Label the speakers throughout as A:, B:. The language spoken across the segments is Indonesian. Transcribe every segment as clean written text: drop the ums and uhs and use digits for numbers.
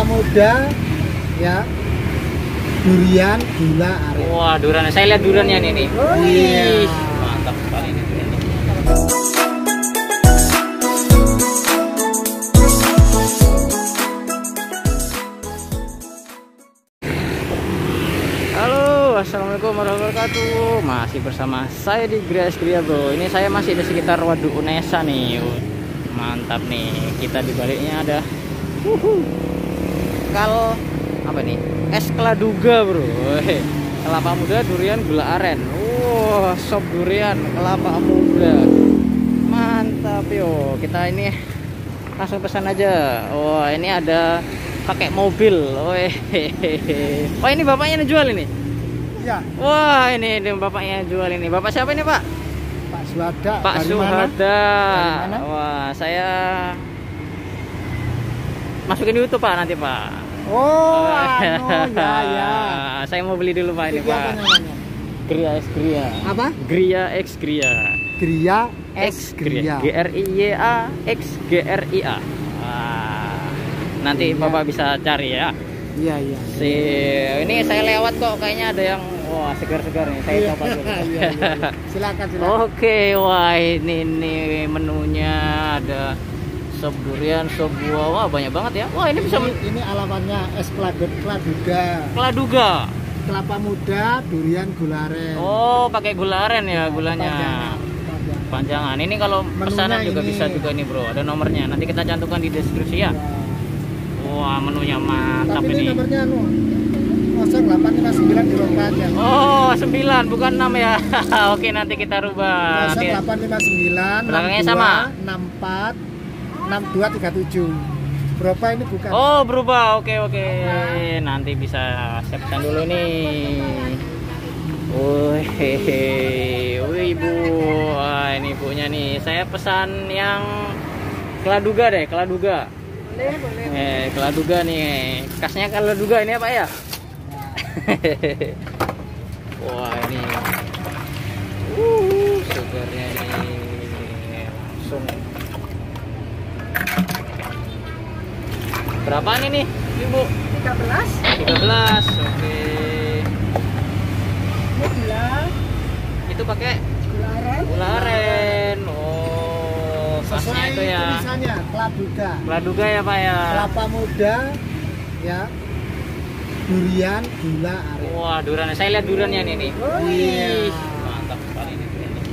A: muda, ya, durian, gula aren.
B: Wah, durian. Saya lihat duriannya nih.
A: Iya.
B: Mantap sekali ini duriannya. Halo, assalamualaikum warahmatullahi wabarakatuh. Masih bersama saya di Gria Gria, bro. Ini saya masih di sekitar Waduk Unesa nih. Mantap nih. Kita di baliknya ada apa nih? Es Kladuga, bro. Kelapa muda, durian, gula aren. Wah, sop durian, kelapa muda. Mantap yo. Kita ini langsung pesan aja. Wah, ini ada pakai mobil. Wah, ini bapaknya yang jual ini.
A: Ya.
B: Wah, ini bapaknya yang jual ini. Bapak siapa ini, Pak?
A: Pak Suhada.
B: Pak Suhada.
A: Mana?
B: Wah, saya masukin YouTube, Pak, nanti, Pak.
A: Oh, ya.
B: Saya mau beli dulu, Pak, ini,
A: Ini
B: Pak.
A: apa namanya?
B: Gria X Gria.
A: Apa?
B: Gria X Gria.
A: Gria
B: X
A: X Gria.
B: GRIYA X GRIA. Wah, nanti Bapak bisa cari ya.
A: Iya.
B: Ini saya lewat kok, kayaknya ada yang wah segar-segar nih. Saya coba dulu.
A: Iya. Silakan.
B: Oke, wah ini menunya ada sop durian, sop buah. Wah, banyak banget ya. Wah, ini bisa
A: Ini alamannya es Kladuga.
B: Kladuga.
A: Kelapa muda, durian, gula aren.
B: Oh, pakai gula aren ya gulanya. Panjangan. Ini kalau pesanan
A: Menunya
B: juga
A: ini.
B: bisa juga nih, bro. Ada nomornya. Nanti kita cantumkan di deskripsi ya. Wah, menunya mantap
A: Tapi
B: ini.
A: ini nomornya 0859 dirubah aja.
B: Oh, 9 bukan 6 ya. Oke, nanti kita rubah.
A: 0859
B: Belakangnya sama?
A: 64 6237. Berapa ini bukan?
B: Oh, berubah. Oke. Nanti bisa siapkan dulu nih. Wih, Ibu. Wah, ini ibunya nih. Saya pesan yang Kladuga deh, Kladuga.
A: Boleh.
B: Kladuga nih. Khasnya Kladuga ini apa ya? Wah, ini. Sugarnya nih. Langsung. Berapaan ini, Ibu? 13. Oke.
A: Gula.
B: Itu pakai
A: Gula aren.
B: gula aren. Oh, khasnya
A: Sesuai
B: itu ya.
A: tulisannya Kladuga.
B: Kladuga ya, Pak ya.
A: Kelapa muda, ya. Durian, gula aren.
B: Wah, durian. Saya lihat duriannya nih.
A: Iya.
B: Mantap sekali ini duriannya.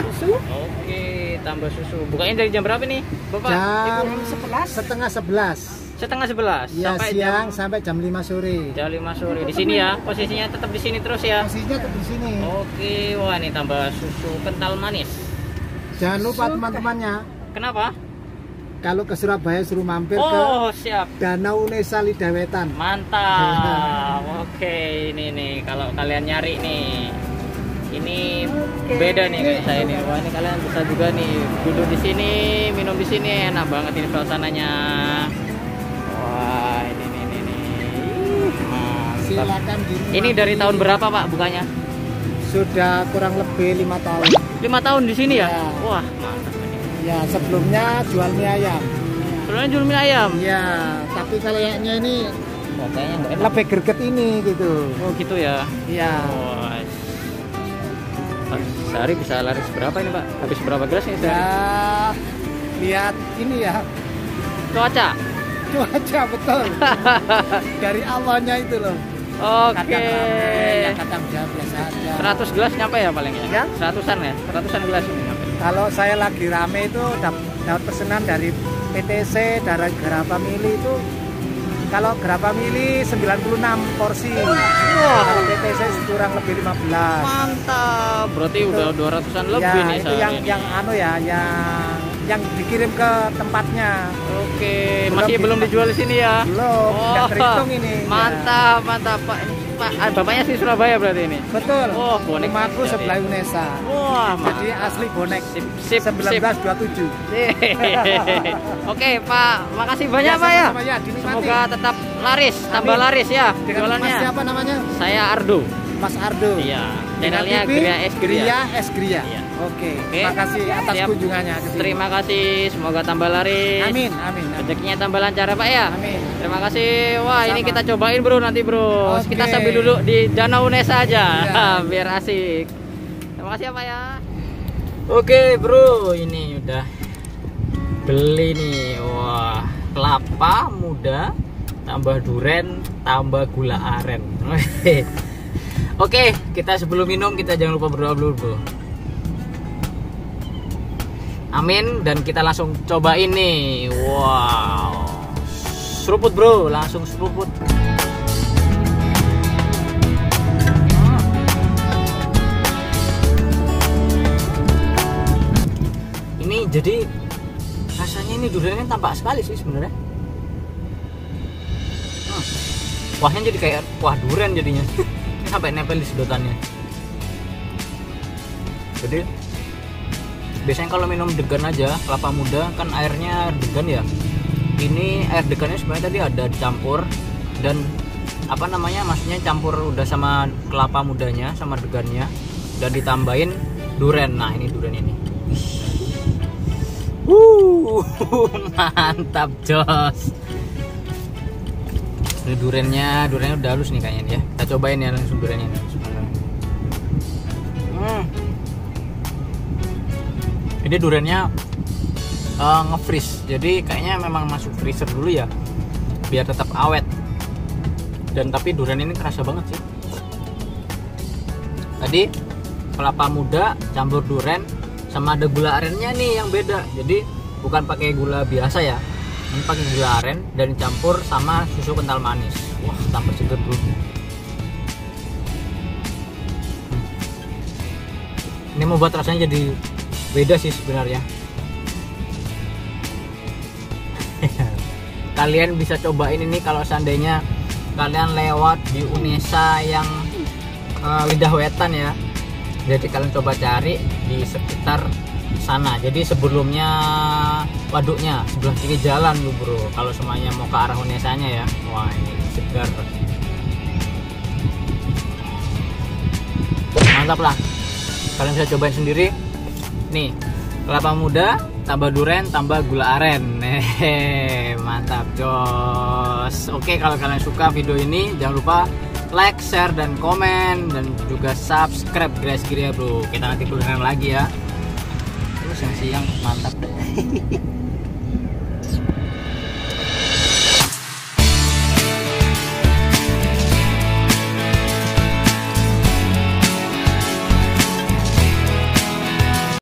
A: Susu?
B: Oke, tambah susu. Bukanya dari jam berapa nih, Bapak?
A: Jam
B: Ibu?
A: setengah 11.
B: Setengah 11
A: Ya,
B: sampai
A: siang sampai jam 5 sore.
B: jam 5 sore. Di sini ya. Posisinya tetap di sini terus ya.
A: Posisinya tetap di sini.
B: Oke, wah ini tambah susu kental manis.
A: Jangan lupa teman-temannya,
B: Kenapa?
A: kalau ke Surabaya suruh mampir ke
B: Oh, siap.
A: Danau Unesa Lidawetan.
B: Mantap. Oke, ini nih kalau kalian nyari nih. Ini beda nih kayak saya nih. Wah, ini kalian bisa juga nih duduk di sini, minum di sini, enak banget ini suasananya. Wah, ini mantap.
A: Silakan dinikmati.
B: Ini dari tahun berapa, Pak, bukanya?
A: Sudah kurang lebih 5 tahun.
B: 5 tahun di sini ya?
A: Ya.
B: Wah, mantap ini.
A: Ya, sebelumnya jual mie ayam.
B: Sebelumnya jual mie ayam.
A: Ya, tapi kayaknya ini
B: Wah, kayaknya nggak enak.
A: lebih greget ini gitu.
B: Oh, gitu ya.
A: Ya,
B: Wah. Sehari bisa laris berapa ini, Pak? Habis berapa gelas nih sehari?
A: ya lihat ini ya.
B: Cuaca.
A: Cuaca betul. Dari awalnya itu loh.
B: Oke.
A: Kadang rame, ya kadang biasa aja.
B: 100 gelas nyampe ya paling ya?
A: Ya.
B: 100-an ya? 100-an gelas ini nyampe.
A: Kalau saya lagi rame itu dapat pesanan dari PTC, dari Grapamili itu. Kalau Grapamili 96 porsi. Kalau PTC kurang lebih 15.
B: Mantap. Berarti udah 200-an lebih
A: Ya,
B: nih
A: itu
B: sehari
A: yang
B: ini.
A: anu ya, yang dikirim ke tempatnya.
B: Oke, masih belum dijual di sini ya?
A: Belum, nggak terhitung ini.
B: Mantap, mantap, Pak. Bapaknya di Surabaya berarti ini?
A: Betul.
B: Oh, bonek
A: Rumahku
B: berarti.
A: sebelah Unesa.
B: Wah,
A: Jadi asli bonek.
B: sip.
A: 1927.
B: Oke, Pak. Makasih banyak, Pak ya.
A: sama-sama ya, dinikmati.
B: Semoga tetap laris, tambah
A: Amin.
B: laris ya
A: Dengan
B: jualannya.
A: Mas siapa namanya?
B: Saya Ardo.
A: Mas Ardo.
B: Iya.
A: Dengan
B: Channelnya
A: TV,
B: Gria Es Gria.
A: Gria Es Gria.
B: Iya.
A: Oke.
B: Oke.
A: Terima kasih atas
B: Siap.
A: kunjungannya ke sini.
B: Terima kasih, semoga tambah laris.
A: Amin, amin. Amin.
B: Rezekinya tambah lancar ya Pak ya.
A: Amin.
B: Terima kasih. Wah, ini
A: Sama.
B: kita cobain bro nanti bro.
A: Oke.
B: Kita sambil duduk di Danau Nesa aja.
A: Iya.
B: Biar asik. Terima kasih ya Pak ya. Oke bro, ini udah beli nih. Wah, kelapa muda tambah duren tambah gula aren. Oke, kita sebelum minum kita jangan lupa berdoa dulu bro. Amin. Dan kita langsung cobain nih. Wow, seruput bro, langsung seruput. Ini jadi rasanya ini duriannya tampak sekali sih sebenarnya. Kuahnya jadi kayak kuah durian jadinya. Sampai nempel di sedotannya. Jadi biasanya kalau minum degan aja kelapa muda kan airnya degan ya. Ini air degannya sebenarnya tadi ada dicampur dan apa namanya, maksudnya campur udah sama kelapa mudanya sama degannya dan ditambahin duren. Nah ini duren ini. Mantap jos. Ini durennya udah halus nih kayaknya ya. Kita cobain ya langsung durennya. Ini durennya nge-freeze. Jadi kayaknya memang masuk freezer dulu ya, biar tetap awet. Dan tapi durian ini kerasa banget sih. Tadi kelapa muda campur duren sama ada gula arennya nih yang beda. Jadi bukan pakai gula biasa ya. Ini pakai gula aren dan dicampur sama susu kental manis. Wah, tambah seger bro. Ini membuat rasanya jadi beda sih sebenarnya. Kalian bisa cobain ini kalau seandainya kalian lewat di Unesa yang Lidah Wetan ya. Jadi kalian coba cari di sekitar sana. Jadi sebelumnya waduknya sebelah kiri jalan lu bro, kalau semuanya mau ke arah Unesanya ya. Wah ini segar, mantap lah. Kalian bisa cobain sendiri nih, kelapa muda tambah duren tambah gula aren. Mantap jos. Oke, kalau kalian suka video ini jangan lupa like, share, dan komen, dan juga subscribe Gria Es Gria bro. Kita nanti kulineran lagi ya. Terus yang siang mantap deh.